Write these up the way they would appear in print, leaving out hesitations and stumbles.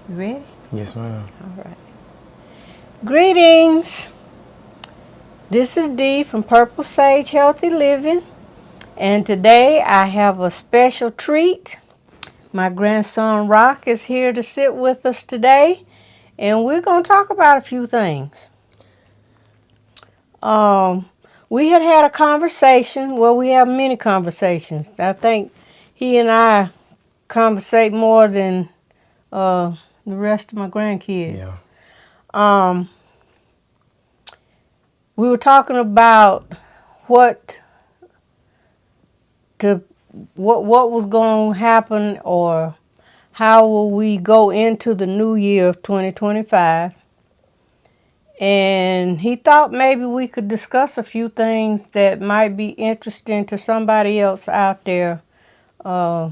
You ready? Yes, ma'am. All right. Greetings. This is Dee from Purple Sage Healthy Living, and today I have a special treat. My grandson Rock is here to sit with us today, and we're going to talk about a few things. Um, we had a conversation. Well, we have many conversations. I think he and I conversate more than the rest of my grandkids. Yeah. Um, we were talking about what to what was going to happen, or how will we go into the new year of 2025. And he thought maybe we could discuss a few things that might be interesting to somebody else out there, uh,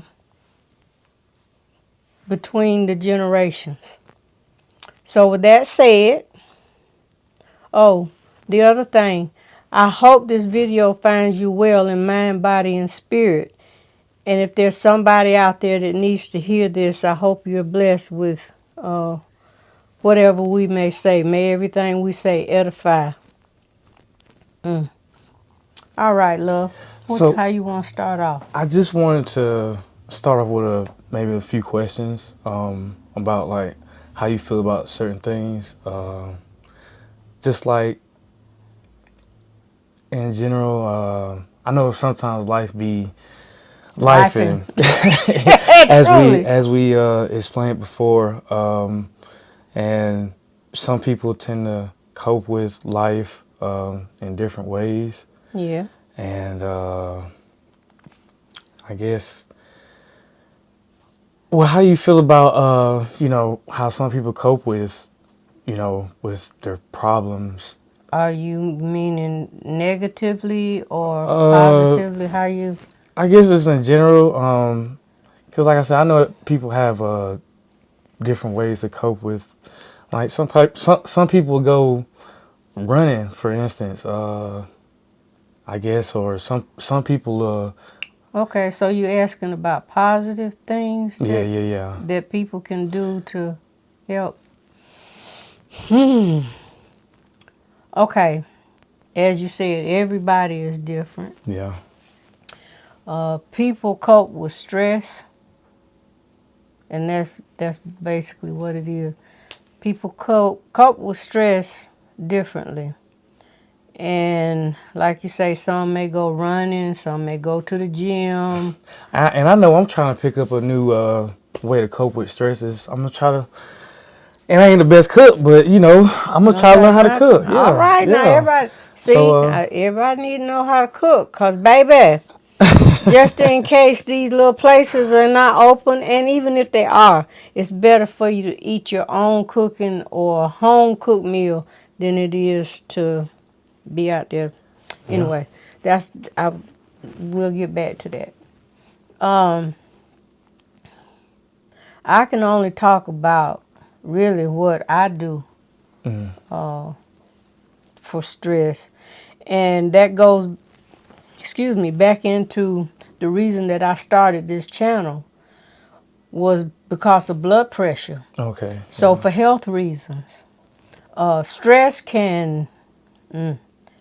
between the generations. So with that said, oh, the other thing, I hope this video finds you well in mind, body, and spirit. And if there's somebody out there that needs to hear this, I hope you're blessed with whatever we may say. May everything we say edify. Mm. All right, love. So How you want to start off? I just wanted to start off with maybe a few questions about like how you feel about certain things. Just like in general, I know sometimes life be life, Life and and as we truly. explained before, and some people tend to cope with life in different ways, Yeah. and I guess. Well, how do you feel about how some people cope with with their problems? Are you meaning negatively or Uh, positively? How you? I guess it's in general. Because like I said, I know people have different ways to cope with. Like some people go running, for instance. I guess, or some people. Okay, so you asking about positive things Yeah, yeah, yeah, that people can do to help. Hmm. Okay. As you said, everybody is different. yeah. People cope with stress, and that's basically what it is. People cope with stress differently, and like you say, some may go running, some may go to the gym. And I know I'm trying to pick up a new way to cope with stresses. I'm gonna try to. And I ain't the best cook, but I'm gonna try to learn Okay, how to now, cook. all Yeah, right, now yeah. everybody So, see, everybody need to know how to cook, cause baby, just in case these little places are not open, and even if they are, it's better for you to eat your own cooking or home cooked meal than it is to be out there. yeah, Anyway, that's I we'll get back to that. Um, I can only talk about really what I do mm, uh, for stress, and that goes, excuse me, back into the reason that I started this channel was because of blood pressure. okay, So yeah, for health reasons, uh, stress can mm,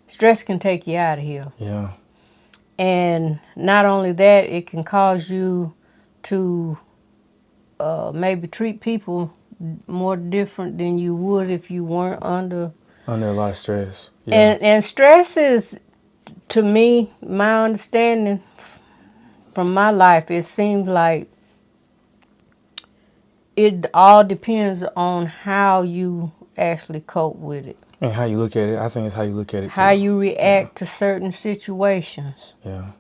stress can take you out of here, yeah, and not only that, it can cause you to maybe treat people more different than you would if you weren't under. under a lot of stress. Yeah, And stress is, to me, my understanding from my life, it seems like it all depends on how you actually cope with it, and how you look at it, I think it's how you look at it how too. you Yeah, react to certain situations. yeah,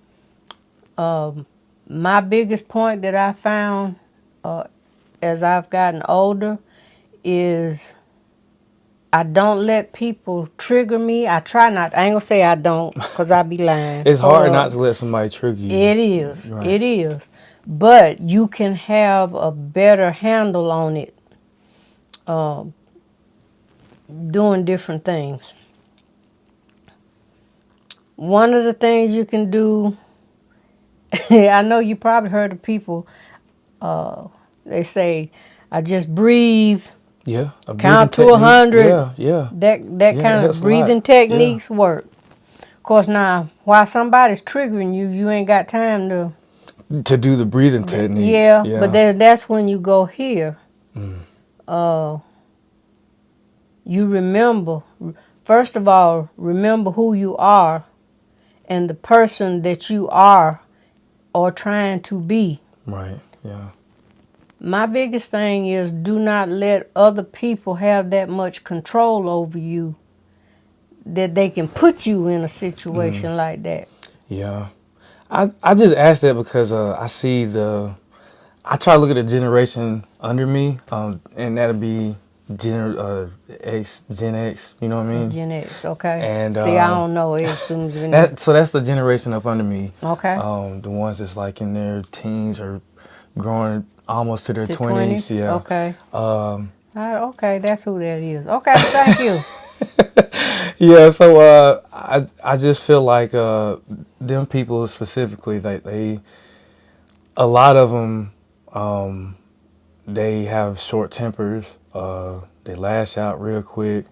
Um, my biggest point that I found uh, as I've gotten older is I don't let people trigger me. I try not. I ain't gonna say I don't, cause I be lying. it's Hold hard not up. to let somebody trigger you. It is. Right. It is. But you can have a better handle on it, uh, doing different things. One of the things you can do, I know you probably heard of people, uh, they say, I just breathe, Yeah. A breathing count to technique. 100. Yeah. That Yeah, it kind helps of a lot. breathing techniques work. Of course, now while somebody's triggering you, you ain't got time to. To do the breathing techniques. Yeah, but Yeah. then that's when you go here. Mm. You remember. First of all, remember who you are and the person that you are or trying to be. Right. Yeah. My biggest thing is do not let other people have that much control over you that they can put you in a situation like that. Yeah. I just asked that because I try to look at the generation under me, and that'll be Gen X, you know what I mean? Gen X, okay? And See, I don't know as soon as that's the generation up under me. Okay. The ones that's like in their teens or growing almost to their To 20s. 20? Yeah. Okay. Okay, that's who that is. Okay, thank you. Yeah, so I just feel like them people specifically, they a lot of them, they have short tempers. They lash out real quick.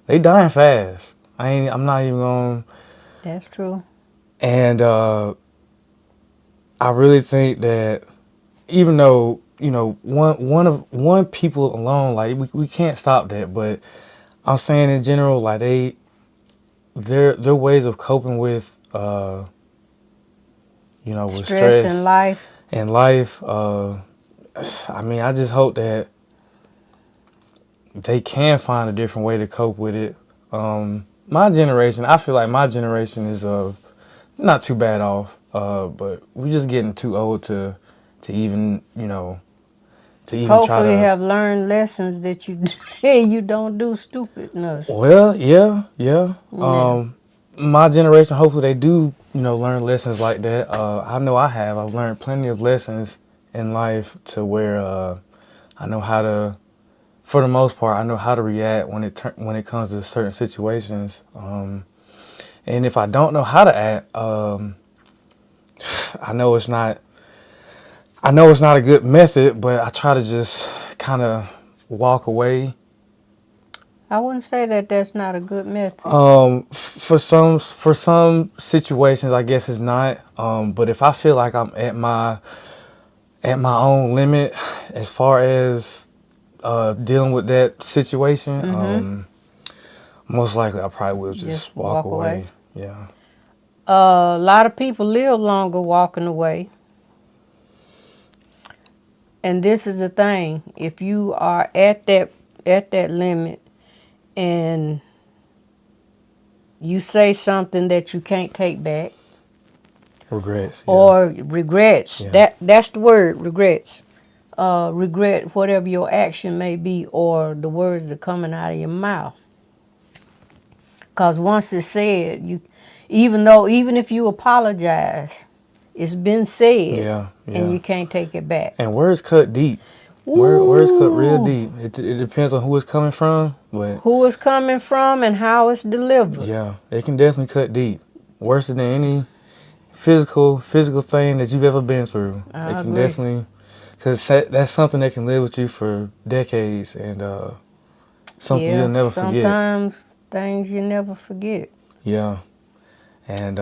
They dying fast. I'm not even going. That's true. And I really think that even though one people alone, like we can't stop that, but I'm saying in general, like their ways of coping with with Stress in stress life. and life. I mean, I just hope that they can find a different way to cope with it. My generation, I feel like my generation is not too bad off, but we're just getting too old to even to even try Hopefully to. have learned lessons that you you don't do stupidness. Well, yeah. Yeah. My generation, hopefully they do, learn lessons like that. I know I have. I've learned plenty of lessons in life to where I know how to, for the most part, I know how to react when it comes to certain situations. And if I don't know how to act, I know it's not. I know it's not a good method, but I try to just kind of walk away. I wouldn't say that that's not a good method. For some situations, I guess it's not. But if I feel like I'm at my own limit as far as dealing with that situation, most likely I probably will just walk away. Yeah. A lot of people live longer walking away. And this is the thing: if you are at that limit and you say something that you can't take back, Regrets. Yeah. or regrets, Yeah. that's the word, regrets. Regret whatever your action may be or the words that are coming out of your mouth. Because once it's said, even if you apologize, it's been said, Yeah. and you Yeah. can't take it back. And words cut deep. Words cut real deep. It depends on who it's coming from, but Who it's coming from and how it's delivered. yeah, it can definitely cut deep. Worse than any physical thing that you've ever been through. I It can agree. definitely, because that's something that can live with you for decades, and something you'll Yeah, never forget. sometimes things you never forget. Yeah, and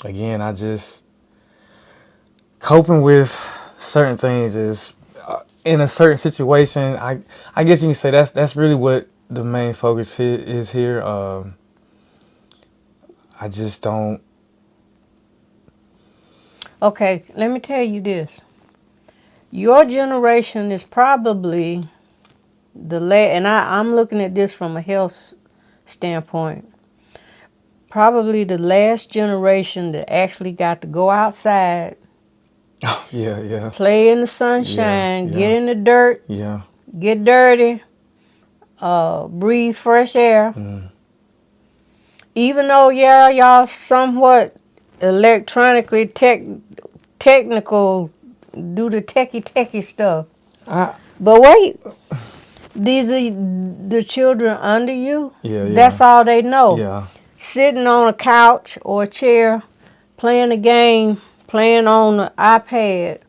again, I just coping with certain things is in a certain situation. I guess you can say that's really what the main focus is here. I just don't. Okay, let me tell you this. Your generation is probably and I'm looking at this from a health standpoint, probably the last generation that actually got to go outside, Yeah. play in the sunshine, Yeah. get in the dirt, Yeah. get dirty, breathe fresh air. Even though, yeah, y'all somewhat electronically technical, do the techie stuff. But wait, these are the children under you. Yeah. That's all they know. Yeah. Sitting on a couch or a chair, playing a game, playing on an iPad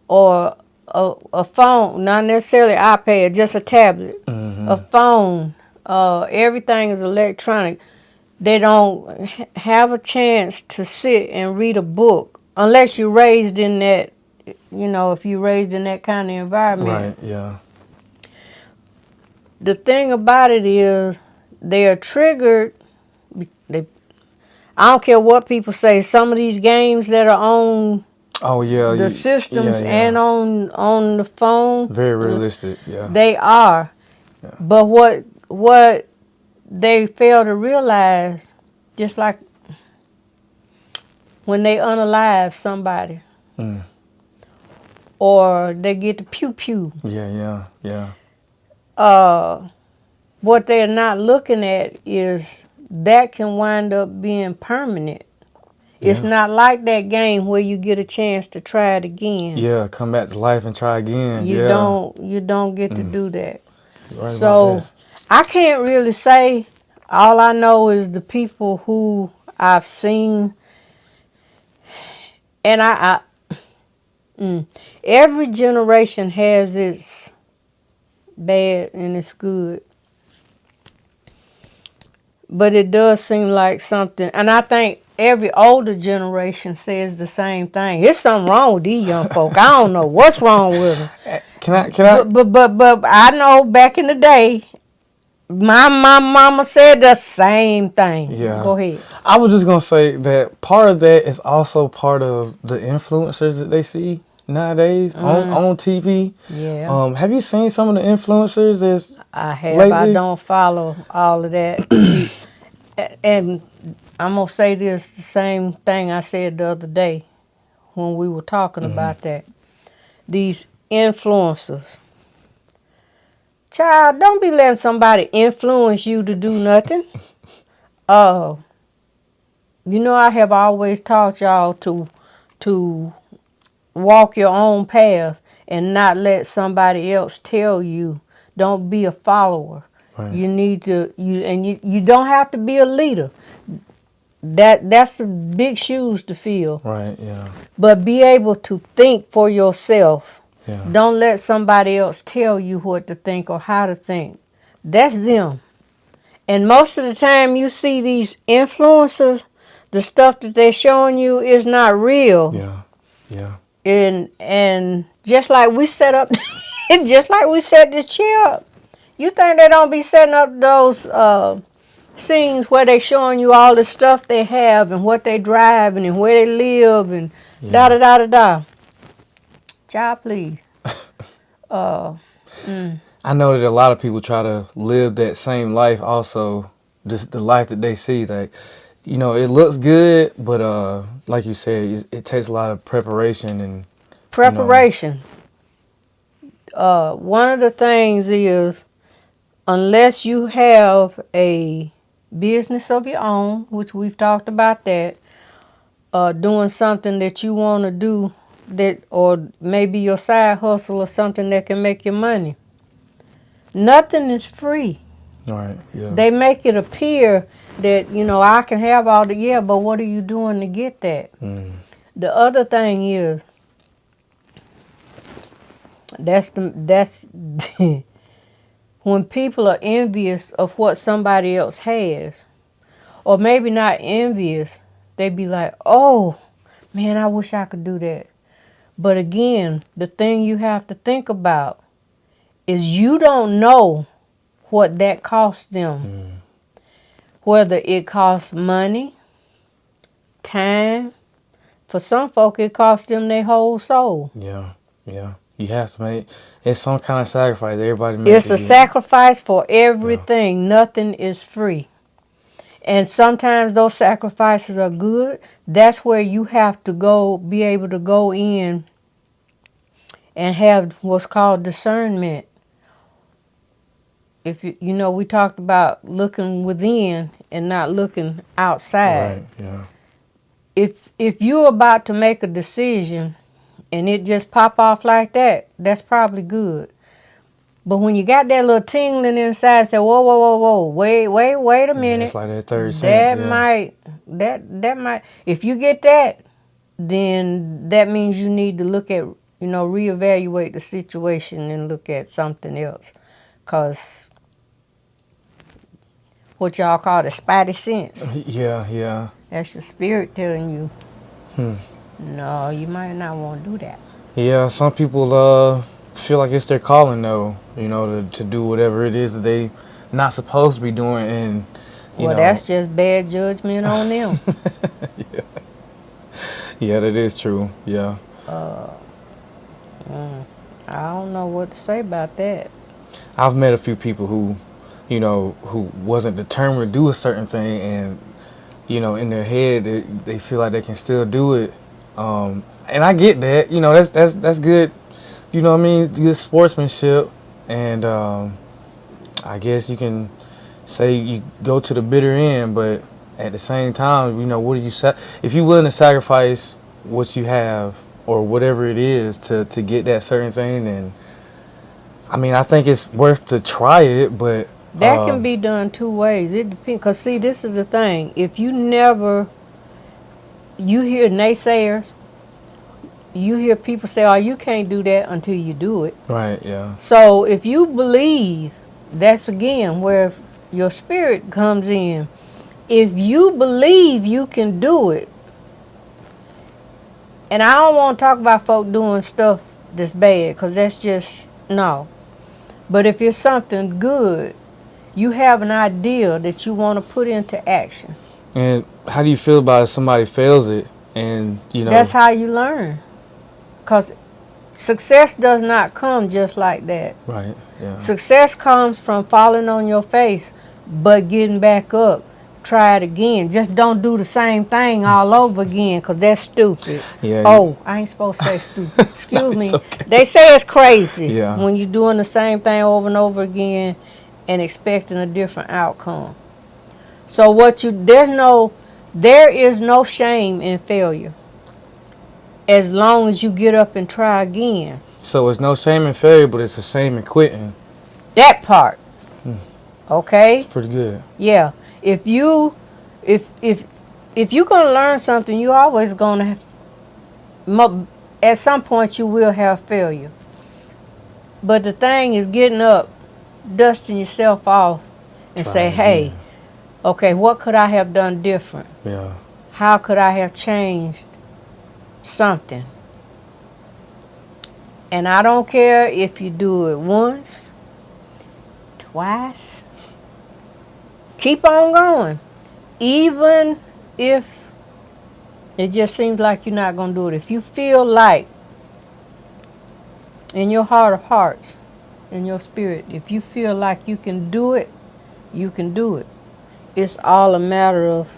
or a phone, not necessarily iPad, just a tablet, a phone. Everything is electronic. They don't have a chance to sit and read a book unless you're raised in that, if you're raised in that kind of environment. Right. Yeah. The thing about it is they are triggered. They, I don't care what people say. Some of these games that are on Oh yeah. the Yeah. systems and Yeah. on the phone, Very realistic. Yeah. they are. Yeah. But what they fail to realize, just like when they unalive somebody Mm. or they get the pew pew, Yeah. Yeah. Yeah. what they're not looking at is that can wind up being permanent. It's Yeah. not like that game where you get a chance to try it again. Yeah. Come back to life and try again. You Yeah. don't get to do that. You're right about So that. I can't really say. All I know is the people who I've seen, and every generation has its bad and its good. But it does seem like something, and I think every older generation says the same thing. There's something wrong with these young folk. I don't know what's wrong with them. Can I? But I know back in the day, my mama said the same thing. Yeah. Go ahead. I was just gonna say that part of that is also part of the influencers that they see nowadays on TV. Yeah. Have you seen some of the influencers that's I have. I lately? don't follow all of that. See, and I'm going to say this the same thing I said the other day when we were talking about that. These influencers. Child, don't be letting somebody influence you to do nothing. I have always taught y'all to walk your own path and not let somebody else tell you. Don't be a follower. Right. You need to you don't have to be a leader. That's big shoes to fill. Right. Yeah. But be able to think for yourself. Yeah. Don't let somebody else tell you what to think or how to think. That's them. And most of the time you see these influencers, the stuff that they're showing you is not real. Yeah. Yeah. And just like we set up just like we set this chair up. You think they don't be setting up those scenes where they showing you all the stuff they have and what they driving and where they live and da da da da da. Child, please. I know that a lot of people try to live that same life also, just the life that they see. Like, it looks good, but like you said, it takes a lot of preparation and Preparation. One of the things is, unless you have a business of your own, which we've talked about that, doing something that you want to do, or maybe your side hustle or something that can make you money. Nothing is free. Right. Yeah. They make it appear that, I can have all the, but what are you doing to get that? The other thing is, that's when people are envious of what somebody else has, or maybe not envious, they be like, oh, man, I wish I could do that. But again, the thing you have to think about is you don't know what that costs them. Whether it costs money, time. For some folk, it costs them their whole soul. Yeah. Yeah. You have to make it's some kind of sacrifice. Everybody makes. It's a sacrifice for everything. Yeah. Nothing is free. And sometimes those sacrifices are good. That's where you have to be able to go in and have what's called discernment. If we talked about looking within and not looking outside. Right. Yeah. If you're about to make a decision and it just pop off like that, that's probably good. But when you got that little tingling inside, say, whoa, wait a minute. It's like that third sense. That might. If you get that, then that means you need to look at reevaluate the situation and look at something else. Because what y'all call the spidey sense, Yeah. that's your spirit telling you, Hmm. no, you might not want to do that. Yeah, some people feel like it's their calling though, to do whatever it is that they not supposed to be doing, and Well, that's just bad judgment on them. yeah. Yeah, that is true. Yeah. I don't know what to say about that. I've met a few people who wasn't determined to do a certain thing, and in their head they feel like they can still do it. And I get that. That's good. What I mean, good sportsmanship, and I guess you can say you go to the bitter end, but at the same time, what do you say if you're willing to sacrifice what you have or whatever it is to get that certain thing? Then I mean, I think it's worth to try it, but That can be done two ways. It depends. Because, see, this is the thing. If you hear naysayers, you hear people say, oh, you can't do that until you do it. right, yeah, So if you believe, that's again where your spirit comes in. If you believe you can do it, and I don't want to talk about folk doing stuff that's bad, because that's just, no. But if it's something good, you have an idea that you want to put into action. And how do you feel about if somebody fails it and That's how you learn. Because success does not come just like that. right, yeah, Success comes from falling on your face, but getting back up. Try it again. Just don't do the same thing all over again, because that's stupid. yeah. Oh, I ain't supposed to say stupid. Excuse me. Okay. They say it's crazy Yeah. when you're doing the same thing over and over again and expecting a different outcome. So there is no shame in failure, as long as you get up and try again. So it's no shame in failure, but it's a shame in quitting. That part. Okay? It's pretty good. Yeah. If you're gonna learn something, you always gonna at some point you will have failure. But the thing is getting up, dusting yourself off, and Try say, it hey, again. okay, what could I have done different? Yeah. How could I have changed something? And I don't care if you do it once, twice. Keep on going. Even if it just seems like you're not going to do it. If you feel like, in your heart of hearts, in your spirit, if you feel like you can do it, you can do it. It's all a matter of,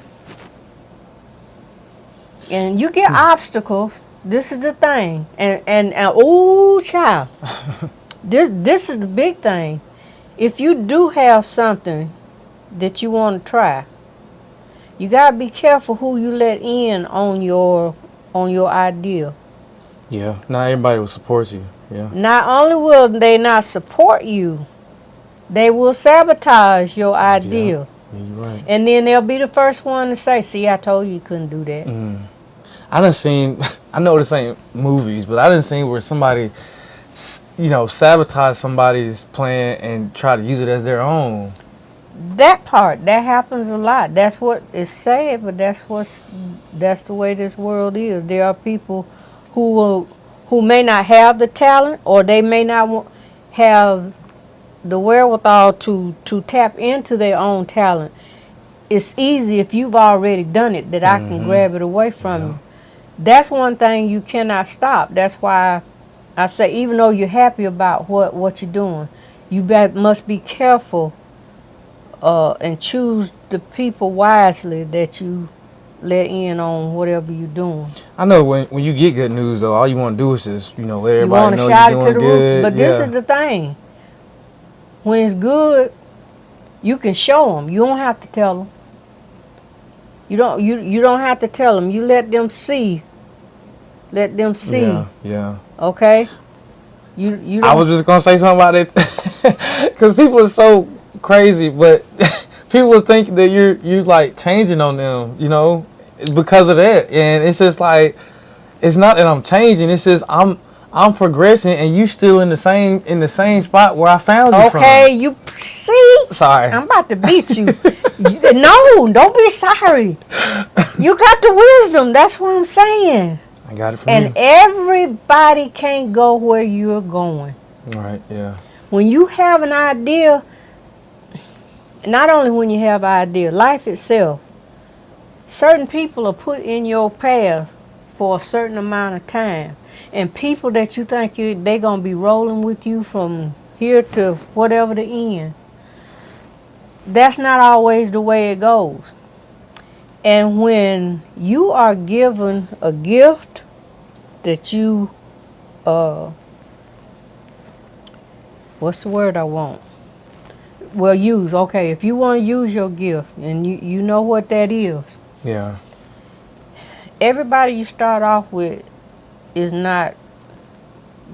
and you get obstacles. This is the thing. And oh, child, this is the big thing. If you do have something that you want to try, you gotta be careful who you let in on your idea. Yeah. Not everybody will support you. Yeah. Not only will they not support you, they will sabotage your idea. Yeah, you're right. And then they'll be the first one to say, see, I told you couldn't do that. I know this ain't movies, but I done seen where somebody, sabotage somebody's plan and try to use it as their own. That part, that happens a lot. That's what is sad, but that's the way this world is. There are people who may not have the talent, or they may not have the wherewithal to tap into their own talent. It's easy if you've already done it that I can grab it away from you. That's one thing you cannot stop. That's why I say, even though you're happy about what you're doing, you must be careful and choose the people wisely that you let in on whatever you're doing. I know when you get good news though, all you want to do is just let You everybody want to know shout you're it to doing the roof, good. but this is the thing. When it's good, you can show them. You don't have to tell them. You don't have to tell them. You let them see. Let them see. Yeah. Okay. You. I was just gonna say something about it because people are so crazy, but people think that you're like changing on them, because of that, and it's just like it's not that I'm changing. It's just I'm I'm progressing, and you still in the same spot where I found you from. Okay, you see? Sorry. I'm about to beat you. No, don't be sorry. You got the wisdom. That's what I'm saying. I got it from And you. everybody can't go where you're going. Right, yeah. When you have an idea, not only when you have an idea, life itself, certain people are put in your path for a certain amount of time. And people that you think they're going to be rolling with you from here to whatever the end, that's not always the way it goes. And when you are given a gift that you, what's the word I want? Well, use. Okay, if you want to use your gift and you know what that is, Yeah. everybody you start off with is not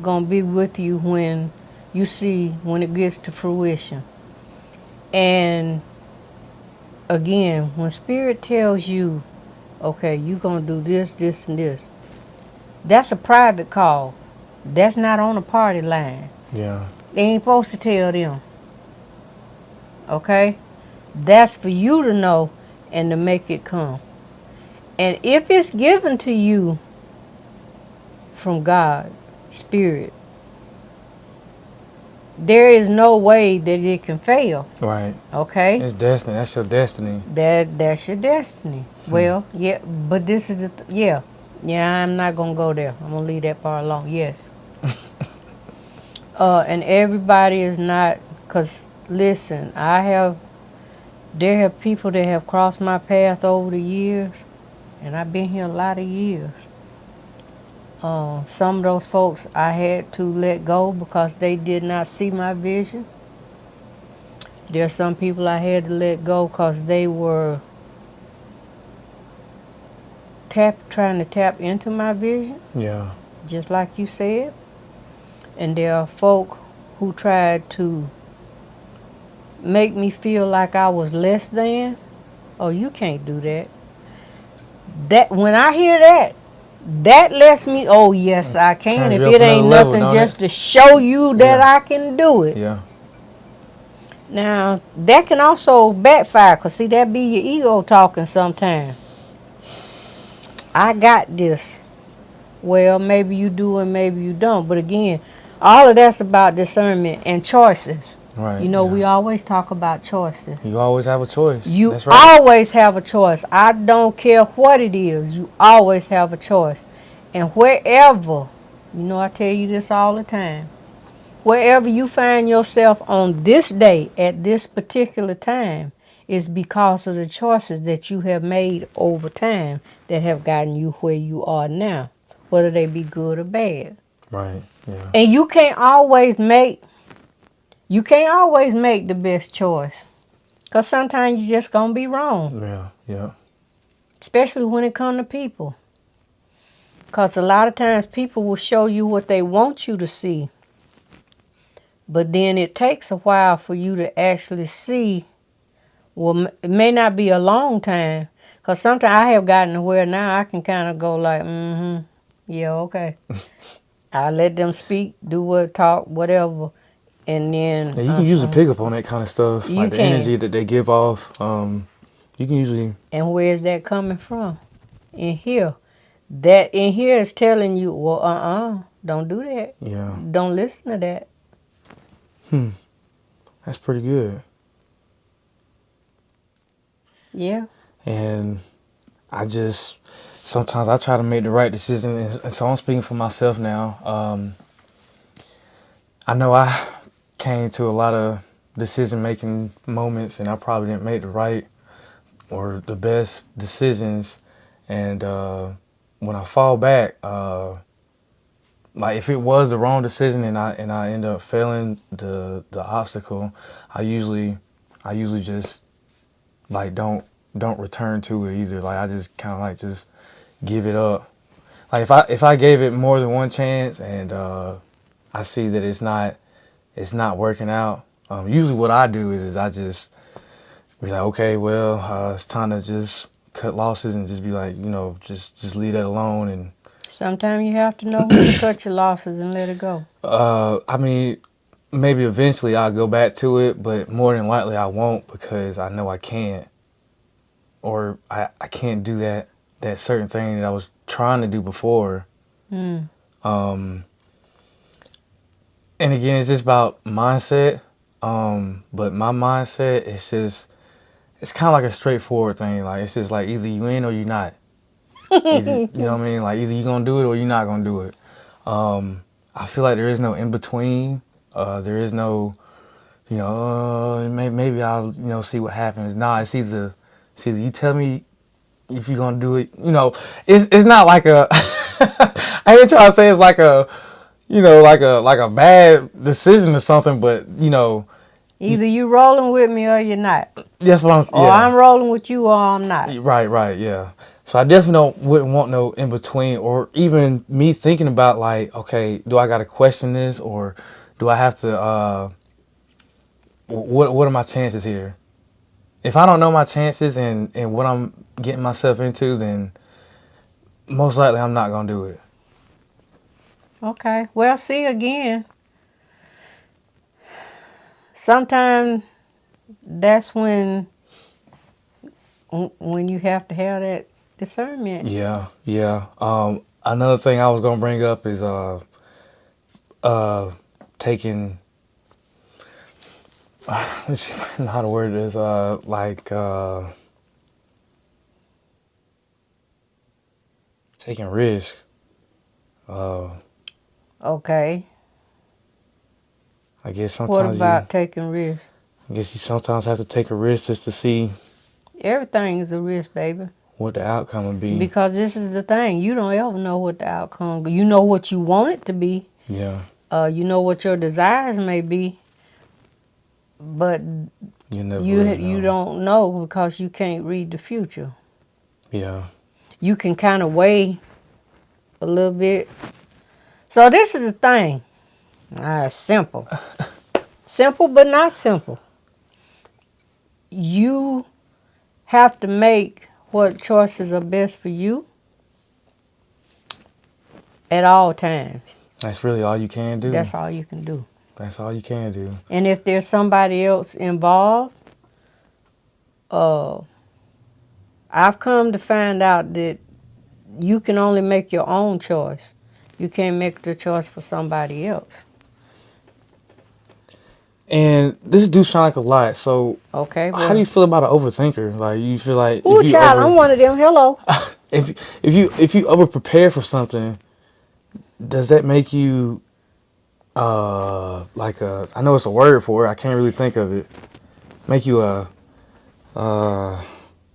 going to be with you when it gets to fruition. And again, when Spirit tells you, okay, you're going to do this, this, and this, that's a private call. That's not on the party line. Yeah. They ain't supposed to tell them. Okay? That's for you to know and to make it come. And if it's given to you from God, Spirit, there is no way that it can fail. Right. Okay? It's destiny. That's your destiny. That's your destiny. Well, yeah, but this is yeah. Yeah, I'm not going to go there. I'm going to leave that part alone. Yes. And everybody is not, because listen, there have people that have crossed my path over the years, and I've been here a lot of years. Some of those folks I had to let go because they did not see my vision. There are some people I had to let go because they were trying to tap into my vision, Yeah. just like you said. And there are folk who tried to make me feel like I was less than. Oh, you can't do that. That when I hear that, that lets me, oh yes, I can. Turns If you up it ain't another level, nothing don't just it? to show you that Yeah. I can do it. Yeah. Now, that can also backfire, because see, that be your ego talking sometimes. I got this. Well, maybe you do and maybe you don't. But again, all of that's about discernment and choices. Right. You know, yeah. we always talk about choices. You always have a choice. You That's right. always have a choice. I don't care what it is. You always have a choice. And wherever, you know, I tell you this all the time, wherever you find yourself on this day at this particular time is because of the choices that you have made over time that have gotten you where you are now, whether they be good or bad. Right. Yeah. And you can't always make the best choice, because sometimes you're just going to be wrong, Yeah. Yeah. especially when it comes to people. Because a lot of times people will show you what they want you to see, but then it takes a while for you to actually see. Well, it may not be a long time, because sometimes I have gotten to where now I can kind of go like, yeah, okay. I let them speak, do what, talk, whatever, and then Yeah, you can usually pick up on that kind of stuff, You like the can. energy that they give off. You can usually. And where is that coming from? In here. That in here is telling you, well, don't do that. Yeah. Don't listen to that. That's pretty good. Yeah. And sometimes I try to make the right decision, and so I'm speaking for myself now. I know I came to a lot of decision-making moments, and I probably didn't make the right or the best decisions. And when I fall back, like if it was the wrong decision and I end up failing the obstacle, I usually just like don't return to it either. Like I just kind of like just give it up. Like if I gave it more than one chance and I see that it's not working out, usually what I do is I just be like, okay, well, it's time to just cut losses and just be like, just leave that alone and Sometimes you have to know when to cut your losses and let it go. I mean, maybe eventually I'll go back to it, but more than likely I won't because I know I can't, or I can't do that certain thing that I was trying to do before. Mm. And again, it's just about mindset. But my mindset is just, it's kind of like a straightforward thing. Like, it's just like either you in or you not. Either, you know what I mean? Like, either you gonna do it or you're not gonna do it. I feel like there is no in between. There is no, maybe I'll, see what happens. Nah, it's either you tell me if you're gonna do it. It's not like a. I ain't trying to say it's like a, like a bad decision or something, but Either you rolling with me or you're not. that's what I'm. Or Yeah. I'm rolling with you or I'm not. Right, yeah. So I definitely wouldn't want no in between, or even me thinking about like, okay, do I got to question this, or do I have to? What are my chances here? If I don't know my chances and what I'm getting myself into, then most likely I'm not gonna do it. Okay. Well, see again. Sometimes that's when you have to have that discernment. Yeah. Another thing I was gonna bring up is taking. Let's see if I know how to word this. Taking risk. Okay. I guess What sometimes about taking risks? I guess you sometimes have to take a risk just to see Everything is a risk, baby. what the outcome would be. Because this is the thing. You don't ever know what the outcome. You know what you want it to be. Yeah. You know what your desires may be. But You never really know. you don't know because you can't read the future. Yeah. You can kind of weigh a little bit. So this is the thing. Simple. Simple but not simple. You have to make what choices are best for you at all times. That's really all you can do. That's all you can do. That's all you can do. And if there's somebody else involved, I've come to find out that you can only make your own choice. You can't make the choice for somebody else. And this do sound like a lot. So, Okay. Well, how do you feel about an overthinker? Like, you feel like ooh, child, I'm one of them. Hello. if you over prepare for something, does that make you like a? I know it's a word for it. I can't really think of it. Make you a.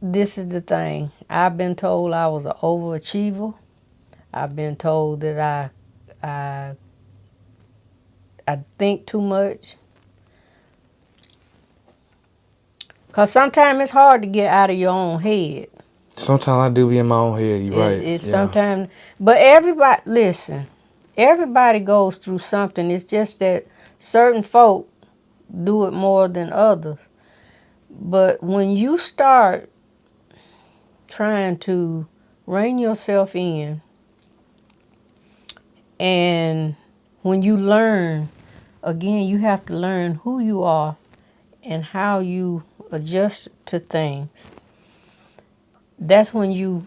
This is the thing. I've been told I was an overachiever. I've been told that I think too much. Because sometimes it's hard to get out of your own head. Sometimes I do be in my own head. You're right. It's sometimes, but everybody, listen, everybody goes through something. It's just that certain folk do it more than others. But when you start trying to rein yourself in, and when you learn, again, you have to learn who you are and how you adjust to things. That's when you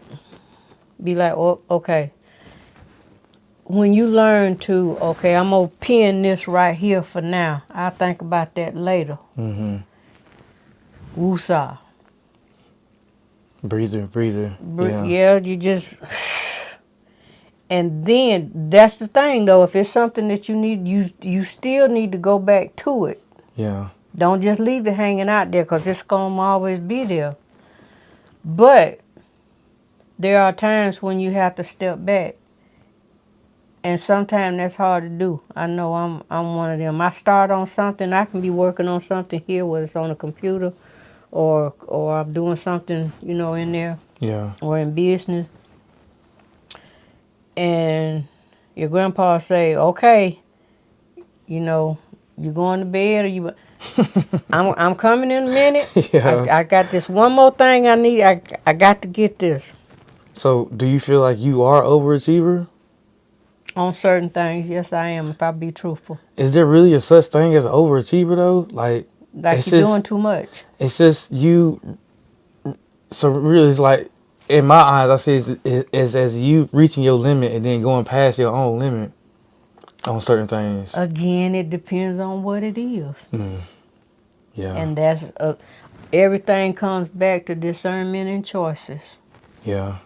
be like, oh, okay. When you learn to, okay, I'm going to pin this right here for now. I'll think about that later. Mm-hmm. Woosah. Breather. Yeah, you just... And then, that's the thing, though. If it's something that you need, you still need to go back to it. Yeah. Don't just leave it hanging out there because it's going to always be there. But there are times when you have to step back. And sometimes that's hard to do. I know I'm one of them. I start on something. I can be working on something here, whether it's on a computer or I'm doing something, in there. Yeah. Or in business. And your grandpa say, okay, you going to bed or you... I'm coming in a minute. Yeah. I got this one more thing I need. I got to get this. So, do you feel like you are overachiever? On certain things, yes, I am. If I be truthful, Is there really a such thing as an overachiever though? Like like it's you're doing just too much. it's just you. So really, it's like in my eyes, I see it's as you reaching your limit and then going past your own limit on certain things. Again, it depends on what it is, Mm, yeah, and that's everything comes back to discernment and choices. yeah.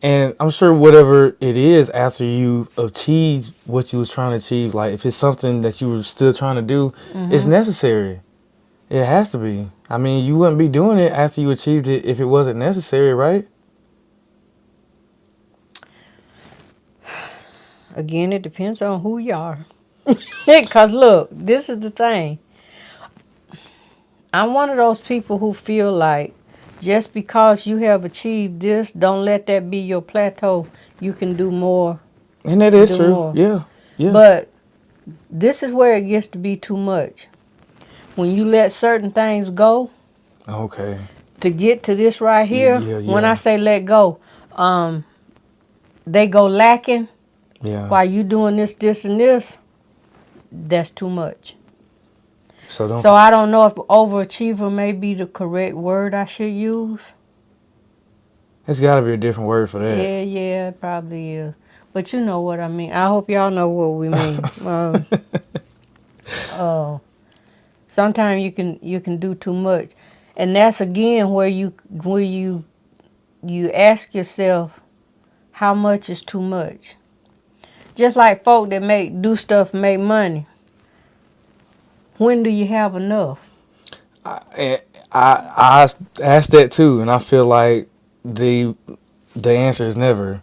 And I'm sure whatever it is after you achieve what you was trying to achieve, like if it's something that you were still trying to do, it's Hmm. necessary. It has to be. I mean, you wouldn't be doing it after you achieved it if it wasn't necessary, right? Again, it depends on who you are. Because look, this is the thing. I'm one of those people who feel like just because you have achieved this, don't let that be your plateau. You can do more, And that is do true. more. Yeah, yeah. But this is where it gets to be too much. When you let certain things go Okay. to get to this right here, Yeah, when I yeah, say let go, they go lacking yeah. while you doing this, and this, that's too much. So don't. So I don't know if overachiever may be the correct word I should use. It's got to be a different word for that. Yeah, it probably is. But you know what I mean. I hope y'all know what we mean. Uh, Sometimes you can do too much, and that's again where you ask yourself how much is too much. Just like folk that do stuff make money. When do you have enough? And I asked that too, and I feel like the answer is never.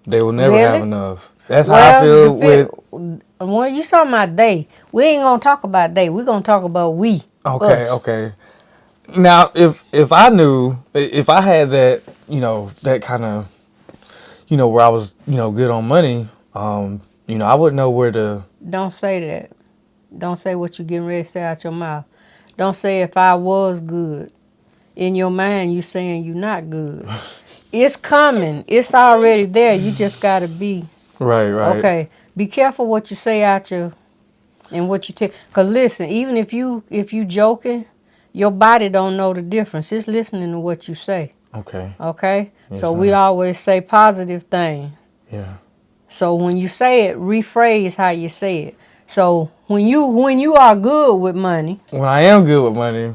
They will never have Really? enough. That's how I Well, feel with. when you talking about they, we ain't gonna talk about they. We're gonna talk about we, Okay, us. okay. Now, if I knew, if I had that, that kind of, where I was, good on money, I wouldn't know where to. Don't say that. Don't say what you getting ready to say out your mouth. Don't say if I was good. In your mind, you saying you not good. It's coming. It's already there. You just gotta be Right, right. okay. Be careful what you say out your and what you take. Cause listen, even if you joking, your body don't know the difference. It's listening to what you say. Okay. Okay. Yes, So we ma'am. always say positive things. Yeah. So when you say it, rephrase how you say it. So when you are good with money, When I am good with money,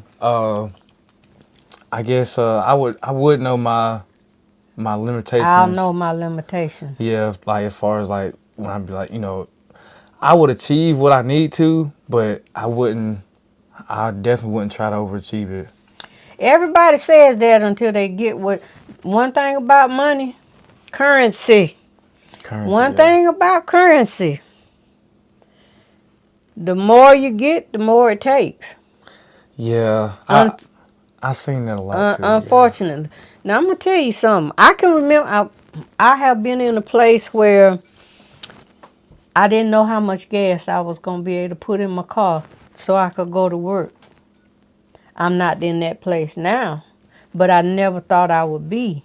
I guess I would know my I'll limitations. know my limitations. Yeah, like as far as like when I'd be like, I would achieve what I need to, but I wouldn't. I definitely wouldn't try to overachieve it. Everybody says that until they get what. One thing about money, currency. Currency, One yeah. thing about currency, the more you get, the more it takes. Yeah, Un- I've seen that a lot too. Yeah. Unfortunately. Now I'm gonna tell you something. I can remember I have been in a place where I didn't know how much gas I was gonna be able to put in my car so I could go to work. I'm not in that place now, but I never thought I would be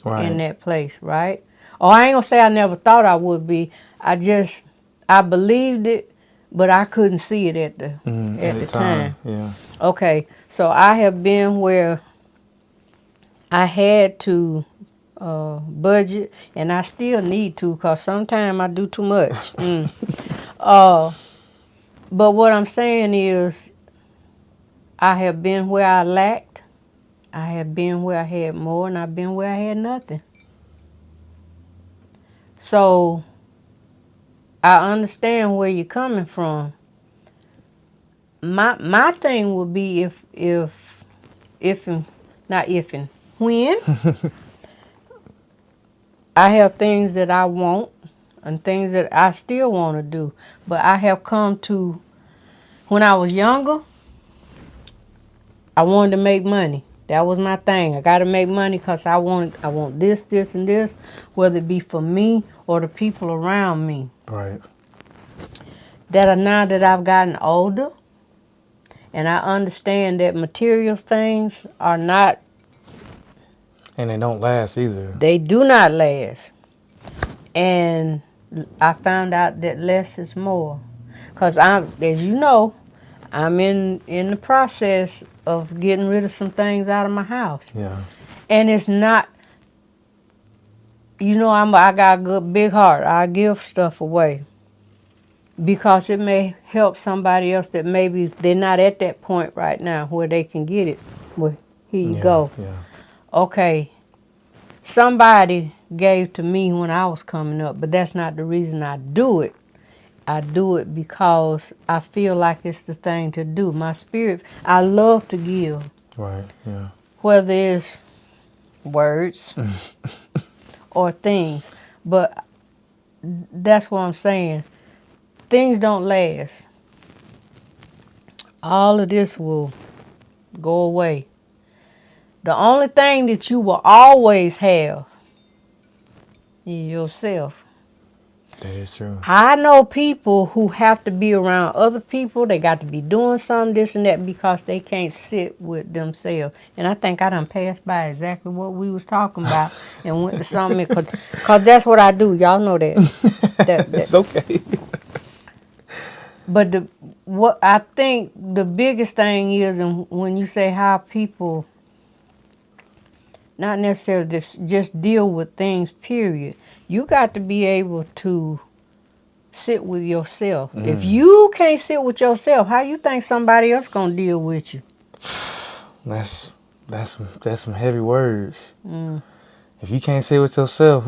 in Right. that place, right? Oh, I ain't gonna say I never thought I would be. I believed it, but I couldn't see it at the At at the the time, time. yeah. Okay, so I have been where I had to budget, and I still need to, cause sometimes I do too much. Uh, but what I'm saying is, I have been where I lacked. I have been where I had more, and I've been where I had nothing. So I understand where you're coming from. My thing would be if and not if and when I have things that I want and things that I still want to do, but I have come to when I was younger, I wanted to make money. That was my thing. I got to make money because I want this, and this, whether it be for me or the people around me. Right. That are now that I've gotten older, and I understand that material things are not, And they don't last either. they do not last. And I found out that less is more. Because as you know, I'm in the process of getting rid of some things out of my house. Yeah. And it's not, I got a good big heart. I give stuff away because it may help somebody else that maybe they're not at that point right now where they can get it. Well, here you go. Yeah. Okay, somebody gave to me when I was coming up, but that's not the reason I do it. I do it because I feel like it's the thing to do. My spirit, I love to give, Right. Yeah. whether it's words or things. But that's what I'm saying. Things don't last. All of this will go away. The only thing that you will always have is yourself. That is true. I know people who have to be around other people. They got to be doing something, this and that, because they can't sit with themselves. And I think I done passed by exactly what we was talking about and went to something, because that's what I do. Y'all know that. It's okay. But what I think the biggest thing is, and when you say how people, not necessarily just deal with things, period, you got to be able to sit with yourself. If you can't sit with yourself, how you think somebody else gonna deal with you? That's some heavy words. If you can't sit with yourself,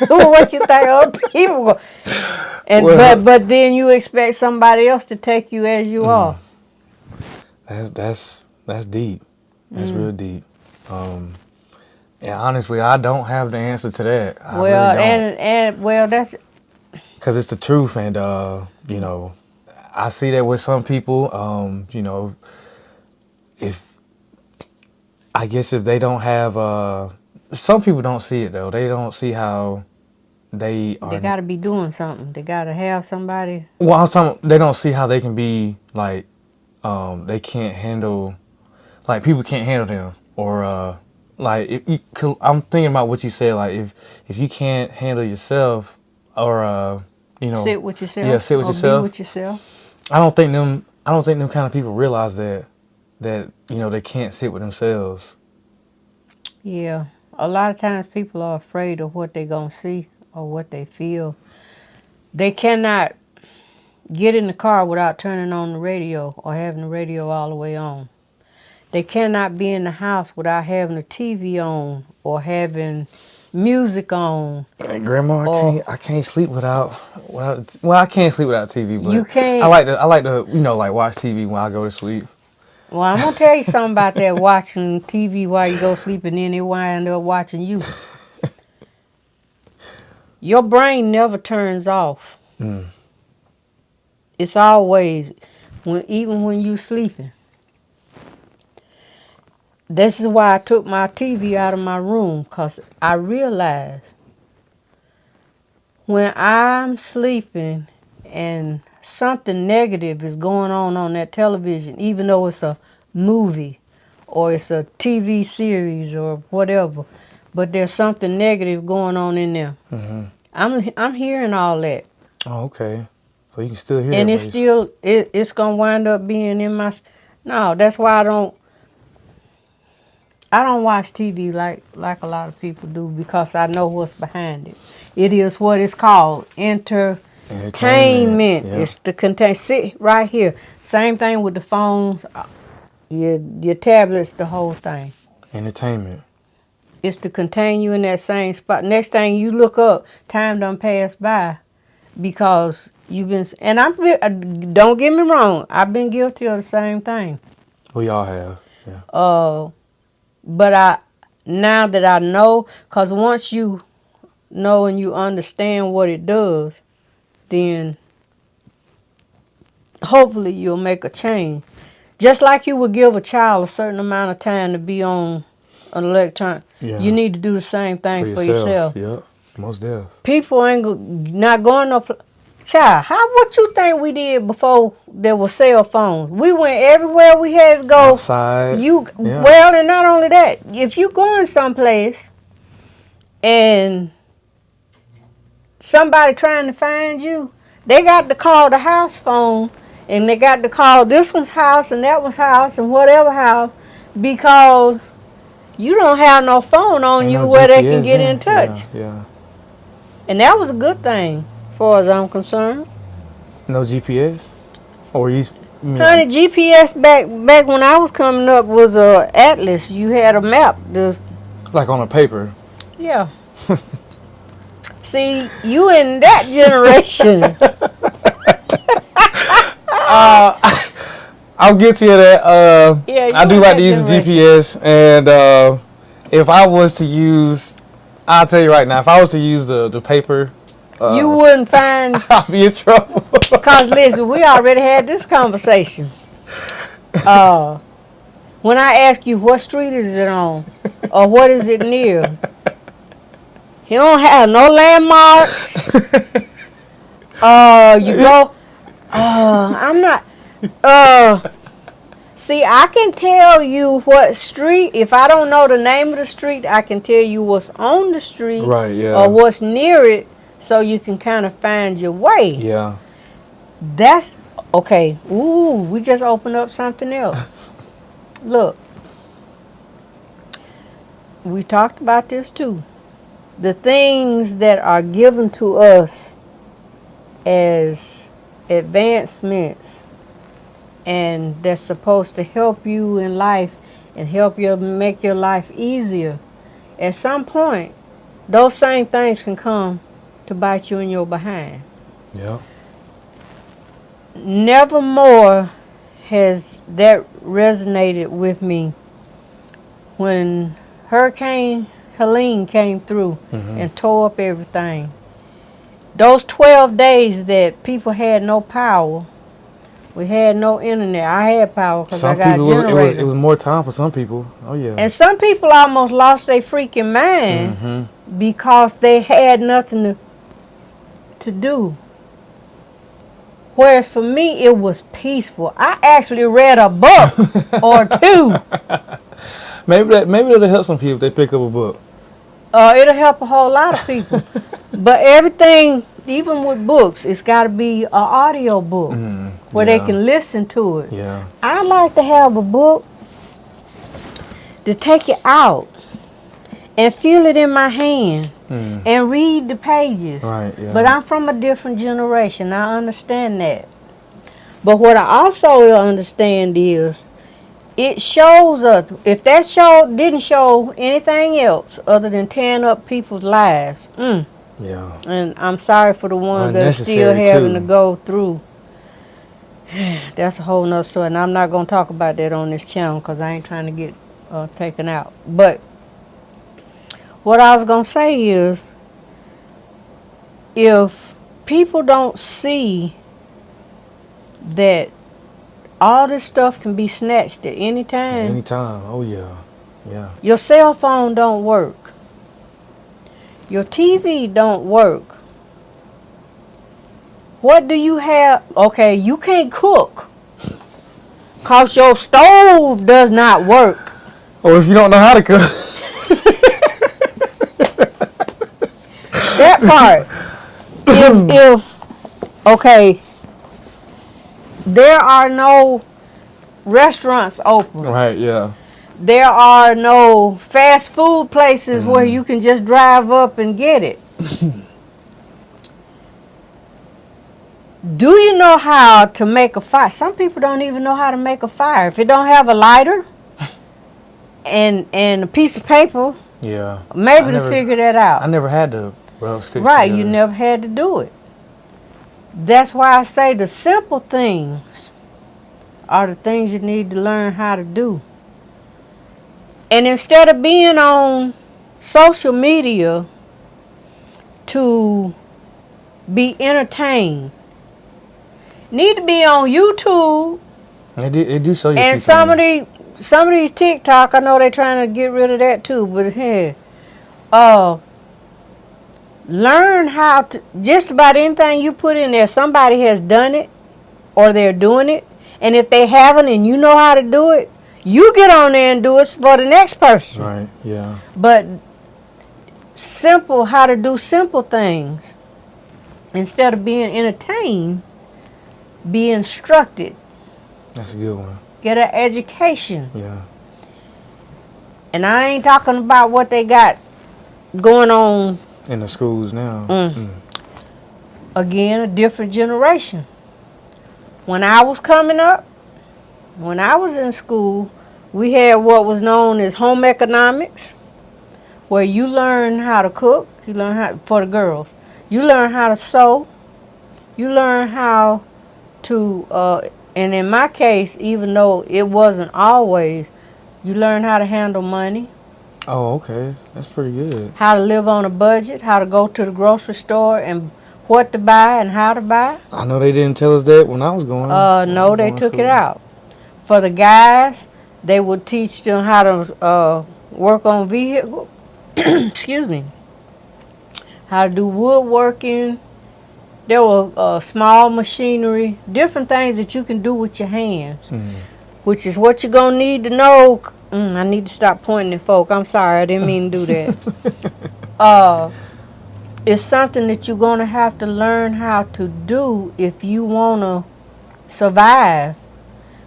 What you think other people go? And Well- but then you expect somebody else to take you as you are. that's deep. That's real deep. And honestly, I don't have the answer to that. I really don't. and well, that's Cause it's the truth, and I see that with some people. If I guess if they don't have, some people don't see it though. They don't see how they are. they got to be doing something. They got to have somebody. Well, I'm talking. They don't see how they can be like, they can't handle, like people can't handle them, or like if you. I'm thinking about what you said. Like if you can't handle yourself, or Sit with yourself. Yeah, sit with or yourself. Be with yourself. I don't think them kind of people realize that they can't sit with themselves. Yeah, a lot of times people are afraid of what they're gonna see or what they feel. They cannot get in the car without turning on the radio or having the radio all the way on. They cannot be in the house without having the TV on or having music on. And Grandma, I can't sleep without. Well, I can't sleep without TV, but You can't. I like to like watch TV when I go to sleep. Well, I'm gonna tell you something about that watching TV while you go sleep and then they wind up watching you. Your brain never turns off. It's always, even when you sleeping. This is why I took my TV out of my room, because I realized when I'm sleeping and something negative is going on that television, even though it's a movie or it's a TV series or whatever, but there's something negative going on in there. I'm hearing all that. Oh, okay. So you can still hear And that it's voice. still, it's going to wind up being in my... No, that's why I don't watch TV like a lot of people do, because I know what's behind it. It is what it's called, entertainment. Yeah. It's to contain. Sit right here. Same thing with the phones, your tablets, the whole thing. Entertainment. It's to contain you in that same spot. Next thing you look up, time done passed by, because you've been. And don't get me wrong, I've been guilty of the same thing. We all have. Yeah. But now that I know, because once you know and you understand what it does, then hopefully you'll make a change. Just like you would give a child a certain amount of time to be on an electronic, Yeah. you need to do the same thing for yourself. Yep. Most deaf. People not going up. Child, what you think we did before there were cell phones? We went everywhere we had to go. Outside. Yeah. Yeah. And not only that, if you going someplace and somebody trying to find you, they got to call the house phone, and they got to call this one's house and that one's house and whatever house, because you don't have no phone on Ain't you no where they can GPS get then. in touch. Yeah. And that was a good thing, as far as I'm concerned. No GPS? Or you mean Honey, GPS back when I was coming up was a atlas. You had a map. like on a paper? Yeah. See, you in that generation. I'll get to that. Yeah, I you do in like that to use generation. GPS, and if I was to use, I'll tell you right now, if I was to use the paper, You wouldn't find, I'll be in trouble. because listen, we already had this conversation. When I ask you what street is it on, or what is it near, he don't have no landmarks. You go, I'm not, see, I can tell you what street, if I don't know the name of the street, I can tell you what's on the street, Right, yeah. or what's near it, so you can kind of find your way. Yeah. That's, okay, ooh, we just opened up something else. Look, we talked about this too. The things that are given to us as advancements, and that's supposed to help you in life and help you make your life easier, at some point, those same things can come to bite you in your behind. Yeah. Never more has that resonated with me when Hurricane Helene came through and tore up everything. Those 12 days that people had no power, we had no internet. I had power because I Some got a people, generator. it was more time for some people. Oh, yeah. And some people almost lost their freaking mind because they had nothing to do. Whereas for me, it was peaceful. I actually read a book or two. Maybe that'll help some people if they pick up a book. It'll help a whole lot of people. But everything, even with books, it's got to be an audio book where they yeah. can listen to it. Yeah. I like to have a book to take it out and feel it in my hand and read the pages. Right, yeah. But I'm from a different generation. I understand that. But what I also understand is it shows us, if that show didn't show anything else other than tearing up people's lives, Yeah. and I'm sorry for the ones that are still Unnecessary, having too. to go through. That's a whole nother story, and I'm not going to talk about that on this channel because I ain't trying to get taken out. But what I was going to say is, if people don't see that all this stuff can be snatched at any time, Anytime. Oh, yeah. Yeah. your cell phone don't work, your TV don't work. What do you have? Okay, you can't cook because your stove does not work. Or if you don't know how to cook. That part. Okay, there are no restaurants open. Right, yeah. There are no fast food places where you can just drive up and get it. Do you know how to make a fire? Some people don't even know how to make a fire. If it don't have a lighter and a piece of paper, Yeah. maybe to figure that out. I never had to rub sticks Right, together. you never had to do it. That's why I say the simple things are the things you need to learn how to do. And instead of being on social media to be entertained, need to be on YouTube. They do show you And some of these TikTok, I know they're trying to get rid of that too, but here, learn how to, just about anything you put in there, somebody has done it or they're doing it. And if they haven't and you know how to do it, you get on there and do it for the next person. Right, yeah. But how to do simple things Instead of being entertained, be instructed. That's a good one. Get an education. Yeah. And I ain't talking about what they got going on. In the schools now. Again, a different generation. When I was coming up, when I was in school, we had what was known as home economics, where you learn how to cook, you learn how, for the girls, you learn how to sew, you learn how to, and in my case, even though it wasn't always, you learn how to handle money, Oh, okay. That's pretty good. how to live on a budget, how to go to the grocery store and what to buy and how to buy. I know they didn't tell us that when I was going. No, they took it out. For the guys, they would teach them how to work on vehicle. Excuse me. How to do woodworking. There were small machinery, different things that you can do with your hands, which is what you're gonna need to know. I need to stop pointing at folk. I'm sorry, I didn't mean to do that. It's something that you're gonna have to learn how to do if you wanna survive.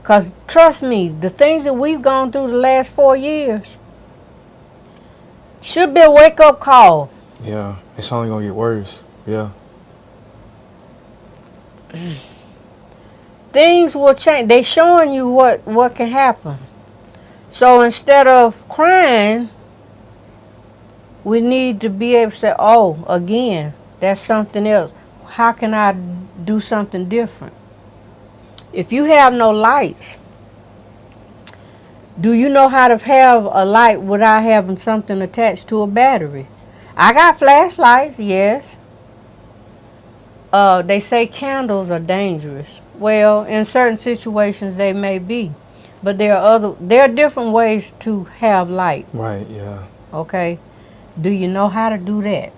Because trust me, the things that we've gone through the last 4 years should be a wake-up call. Yeah, it's only going to get worse. Yeah. Things will change. They're showing you what can happen. So instead of crying, we need to be able to say, oh, again, that's something else. How can I do something different? If you have no lights, do you know how to have a light without having something attached to a battery? I got flashlights, yes. They say candles are dangerous. Well, in certain situations they may be. But there are different ways to have light. Right, yeah. Okay? Do you know how to do that?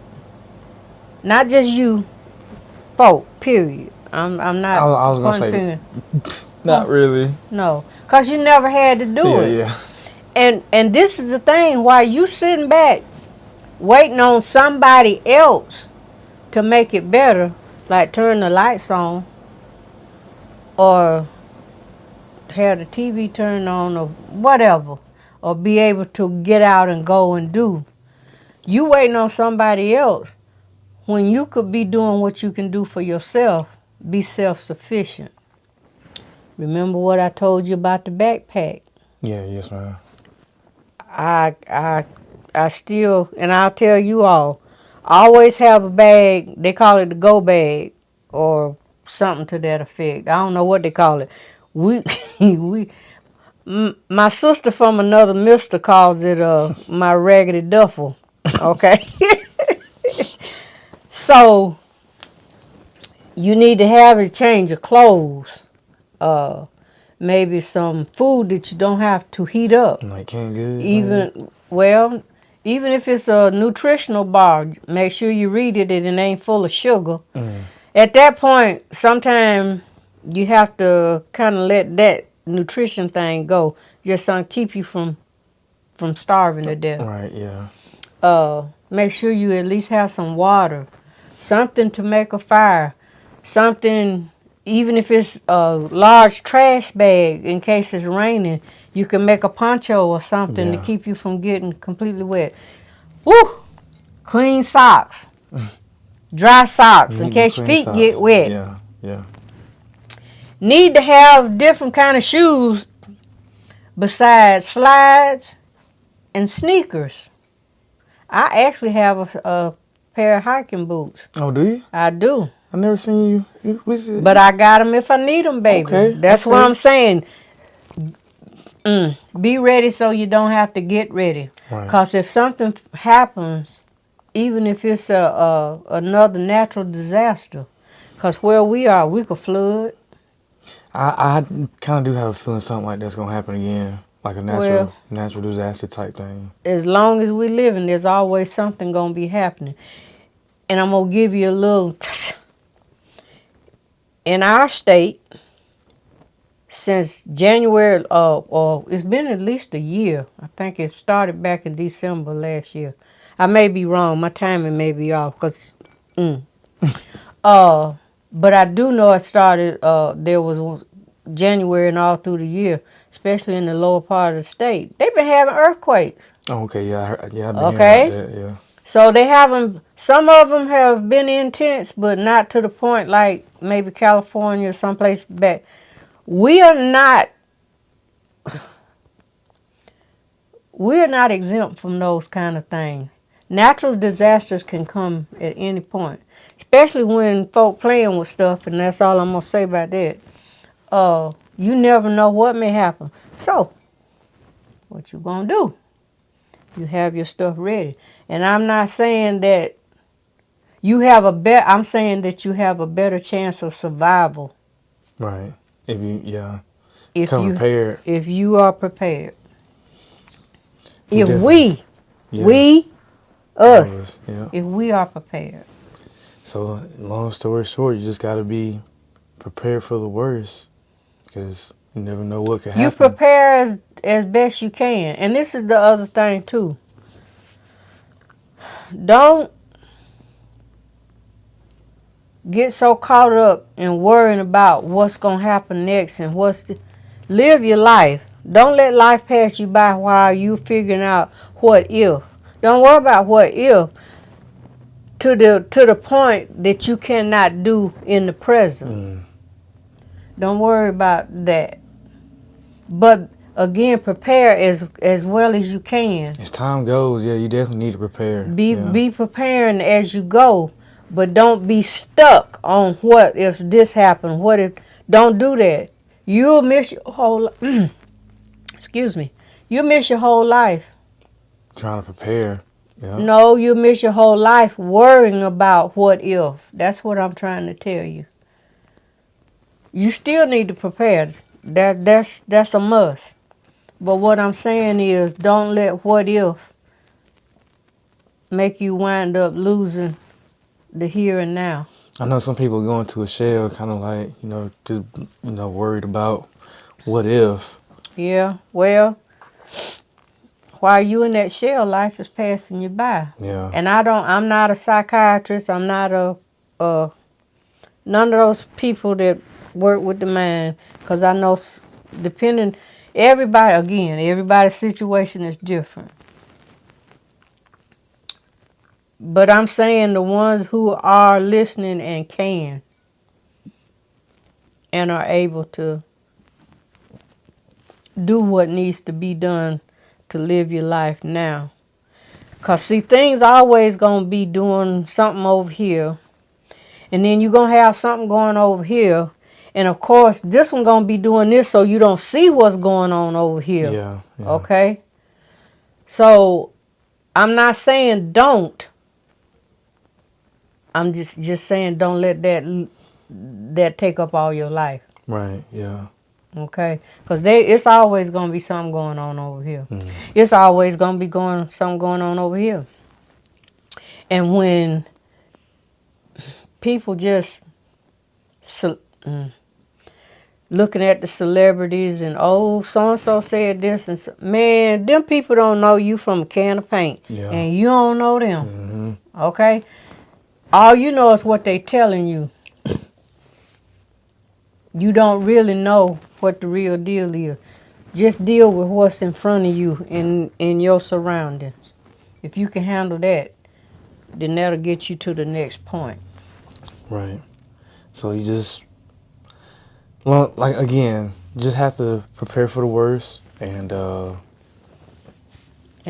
Not just you, folk, period. I'm not I was going to say, finger. not really. No, because you never had to do it. Yeah. And this is the thing, while you sitting back waiting on somebody else to make it better, like turn the lights on or have the TV turned on or whatever, or be able to get out and go and do. You waiting on somebody else when you could be doing what you can do for yourself. Be self-sufficient. Remember what I told you about the backpack? Yeah, yes, ma'am. I still, and I'll tell you all, always have a bag. They call it the go bag or something to that effect. I don't know what they call it. My sister from another mister calls it my raggedy duffel. Okay. So you need to have a change of clothes. Maybe some food that you don't have to heat up. Like canned goods. Even if it's a nutritional bar, make sure you read it and it ain't full of sugar. At that point, sometimes you have to kind of let that nutrition thing go, just to keep you from starving to death. Right, yeah. Make sure you at least have some water, something to make a fire, something. Even if it's a large trash bag in case it's raining, you can make a poncho or something to keep you from getting completely wet. Woo! Clean socks. Dry socks in case your feet get wet. Yeah, yeah. Need to have different kind of shoes besides slides and sneakers. I actually have a pair of hiking boots. Oh, do you? I do. I never seen you. But I got them if I need them, baby. Okay, That's what I'm saying. Be ready so you don't have to get ready. Because if something happens, even if it's another natural disaster, because where we are, we could flood. I kind of do have a feeling something like that's going to happen again. Like a natural disaster type thing. As long as we living, there's always something going to be happening. And I'm going to give you a little... In our state, since January, or it's been at least a year. I think it started back in December last year. I may be wrong. My timing may be off. But I do know it started. There was January and all through the year, especially in the lower part of the state. They've been having earthquakes. Oh, okay, yeah, I've been hearing about Okay, that. Yeah, so they haven't. Some of them have been intense, but not to the point like maybe California or someplace back. We are not. We're not exempt from those kind of things. Natural disasters can come at any point, especially when folk playing with stuff, and that's all I'm gonna say about that. You never know what may happen. So, what you gonna do? You have your stuff ready, and I'm not saying that you have a bet. I'm saying that you have a better chance of survival right. If you, yeah, if come you prepared. if you are prepared. We If definitely, yeah, we, all of us, us, yeah. if we are prepared. So, long story short, you just got to be prepared for the worst, because you never know what could You happen. prepare as best you can. And this is the other thing too. Don't get so caught up in worrying about what's gonna happen next and live your life. Don't let life pass you by while you figuring out what if. Don't worry about what if to the point that you cannot do in the present. Mm. Don't worry about that. But again, prepare as well as you can. As time goes, yeah, you definitely need to prepare. Yeah, Be preparing as you go, but don't be stuck on what if this happened. What if? Don't do that. You'll miss your whole. Excuse me. You'll miss your whole life. trying to prepare. Yeah, No, you'll miss your whole life worrying about what if. That's what I'm trying to tell you. You still need to prepare. That's a must. But what I'm saying is, don't let what if make you wind up losing the here and now. I know some people go into a shell, kind of like just worried about what if. Yeah, well, while you in that shell, life is passing you by. Yeah, And I'm not a psychiatrist. I'm not none of those people that work with the mind. Because I know depending, everybody's situation is different. But I'm saying the ones who are listening and can and are able to do what needs to be done to live your life now. Because, see, things always going to be doing something over here. And then you're going to have something going over here. And, of course, this one going to be doing this so you don't see what's going on over here. yeah, yeah. Okay? So, I'm not saying don't. I'm just saying don't let that take up all your life. Right. Yeah. Okay? Because it's always going to be something going on over here. Mm. It's always going to be something going on over here. And when people just looking at the celebrities and so-and-so said this and man, them people don't know you from a can of paint. Yeah. And you don't know them. Mm-hmm. Okay? All you know is what they telling you. You don't really know what the real deal is. Just deal with what's in front of you in your surroundings. If you can handle that, then that'll get you to the next point. Right. So you just, well, like again, just have to prepare for the worst and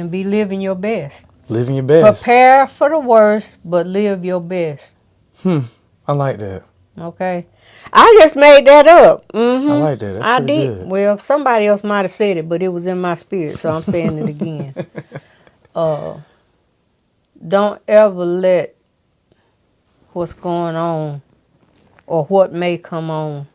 be living your best. living your best. Prepare for the worst, but live your best. I like that. Okay? I just made that up. Mm-hmm. I like that. That's I pretty did. good. Well, somebody else might have said it, but it was in my spirit, so I'm saying it again. Don't ever let what's going on or what may come on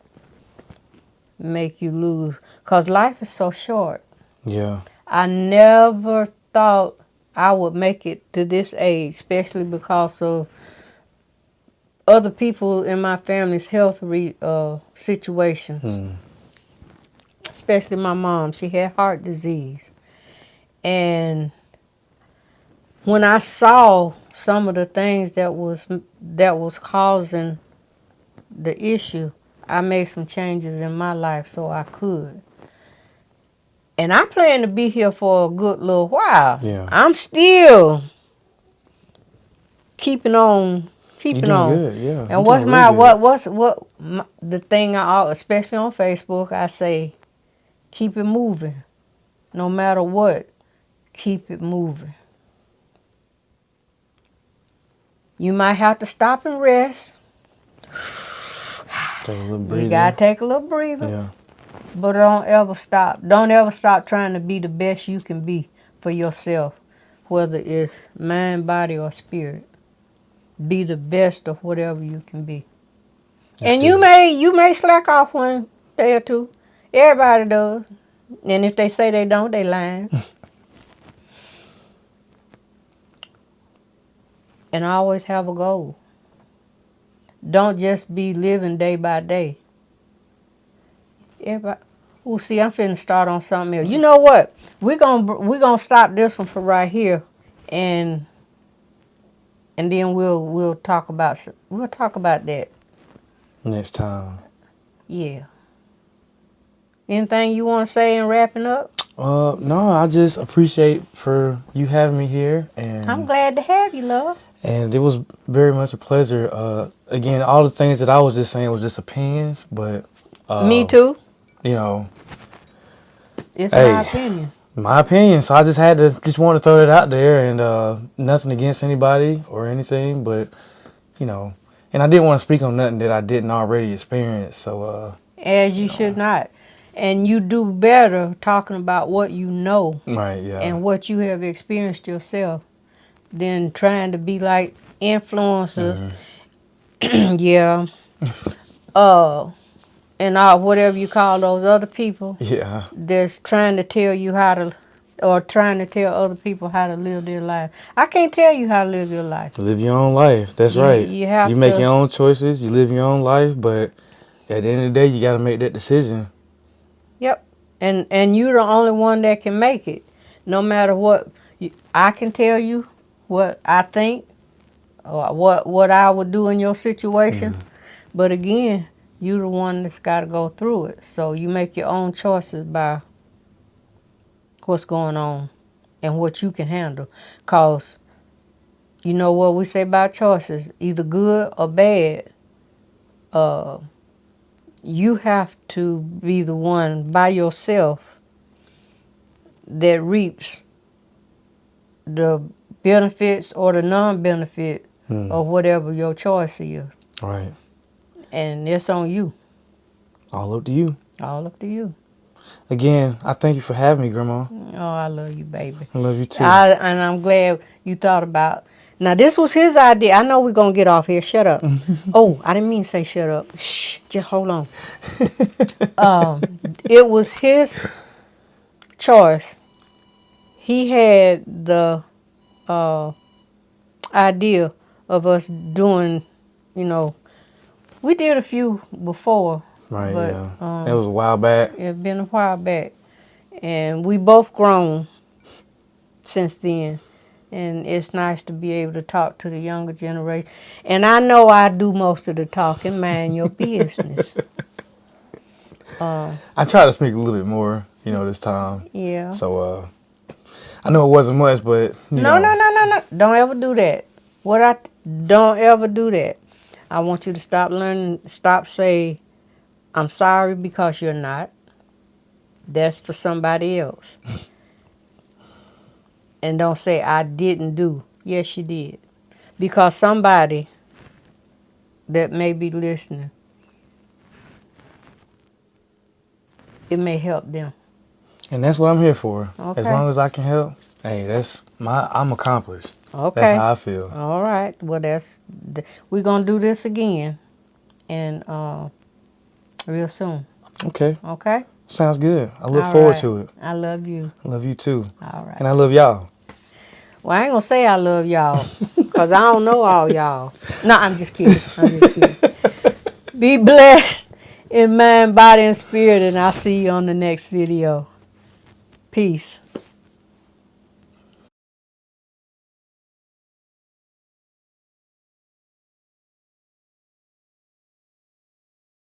make you lose. Because life is so short. Yeah. I never thought I would make it to this age, especially because of other people in my family's health situations. Mm. Especially my mom. She had heart disease. And when I saw some of the things that was causing the issue, I made some changes in my life so I could. And I plan to be here for a good little while. Yeah. I'm still keeping on, You're keeping doing on. good, yeah. And You're what's doing my really good. what the thing especially on Facebook, I say, keep it moving, no matter what. Keep it moving. You might have to stop and rest. Take a little You breather. gotta take a little breather, Yeah. but don't ever stop. Don't ever stop trying to be the best you can be for yourself, whether it's mind, body, or spirit. Be the best of whatever you can be. That's And good. you may slack off one day or two. Everybody does. And if they say they don't, they lying. And always have a goal. Don't just be living day by day. Everybody. Oh, see, I'm finna start on something else. You know what? We're gonna stop this one for right here, and then we'll talk about that. Next time. Yeah. Anything you want to say in wrapping up? No, I just appreciate for you having me here, I'm and glad to have you, love. it was very much a pleasure. Again, all the things that I was just saying was just opinions, but Me too. you know, It's my hey, opinion. my opinion. So I just had to want to throw it out there, and nothing against anybody or anything, but you know, and I didn't want to speak on nothing that I didn't already experience. So As you should not. And you do better talking about what you know right, yeah, and what you have experienced yourself than trying to be like influencer. Yeah. And whatever you call those other people yeah, that's trying to tell you how to, or trying to tell other people how to live their life. I can't tell you how to live your life. live your own life. That's right. You have You make to. your own choices. You live your own life, but at the end of the day, you got to make that decision. Yep. And you're the only one that can make it. No matter what, I can tell you what I think or what I would do in your situation. But again, you're the one that's got to go through it. So you make your own choices by what's going on and what you can handle. Because you know what we say about choices, either good or bad. You have to be the one by yourself that reaps the benefits or the non-benefits of whatever your choice is. Right. And it's on you. All up to you. All up to you. Again, I thank you for having me, Grandma. Oh, I love you, baby. I love you too. And I'm glad you thought about. Now, this was his idea. I know we're going to get off here. Shut up. Oh, I didn't mean to say shut up. Shh, just hold on. It was his choice. He had the idea of us doing, we did a few before. Right, but, yeah. That was a while back. It's been a while back. And we both grown since then. And it's nice to be able to talk to the younger generation. And I know I do most of the talking, mind your business. I tried to speak a little bit more, this time. Yeah. So, I know it wasn't much, but, No. Don't ever do that. Don't ever do that. I want you to stop saying, I'm sorry, because you're not. That's for somebody else. And don't say, I didn't do. Yes, you did. Because somebody that may be listening, it may help them. And that's what I'm here for. Okay. As long as I can help, hey, I'm accomplished. Okay. That's how I feel. All right. Well, we're going to do this again. And real soon. Okay. Okay? Sounds good. I look All forward right. to it. I love you. I love you too. All right. And I love y'all. Well, I ain't going to say I love y'all because I don't know all y'all. No, I'm just kidding. Be blessed in mind, body, and spirit, and I'll see you on the next video. Peace.